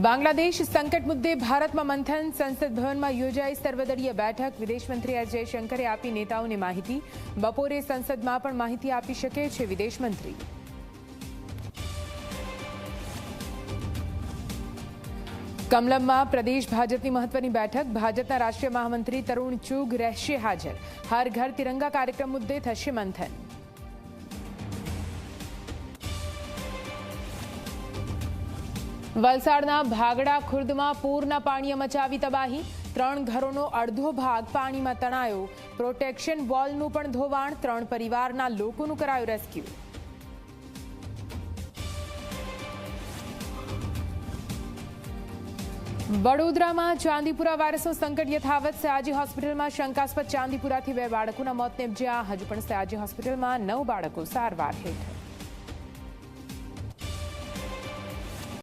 બાંગ્લાદેશ સંકટ મુદ્દે ભારતમાં મંથન. સંસદ ભવનમાં યોજાઈ સર્વદળીય બેઠક. વિદેશ મંત્રી એસ જયશંકરે આપી નેતાઓને માહિતી. બપોરે સંસદમાં પણ માહિતી આપી શકે છે વિદેશ મંત્રી. કમલમમાં પ્રદેશ ભાજપની મહત્વની બેઠક. ભાજપના રાષ્ટ્રીય મહામંત્રી તરુણ ચુગ રહેશે હાજર. હર ઘર તિરંગા કાર્યક્રમ મુદ્દે થશે મંથન. વલસાડના ભાગડા ખુર્દમાં પૂરના પાણીએ મચાવી તબાહી. 3 ઘરોનો અડધો ભાગ પાણીમાં તણાયો. પ્રોટેક્શન વોલનું પણ ધોવાણ. 3 પરિવારના લોકોનું કરાયું રેસ્ક્યુ. વડોદરામાં ચાંદીપુરા વાયરસનું સંકટ યથાવત. સયાજી હોસ્પિટલમાં શંકાસ્પદ ચાંદીપુરાથી 2 બાળકોના મોત નિપજ્યા. હજુ પણ સયાજી હોસ્પિટલમાં 9 બાળકો સારવાર હેઠળ.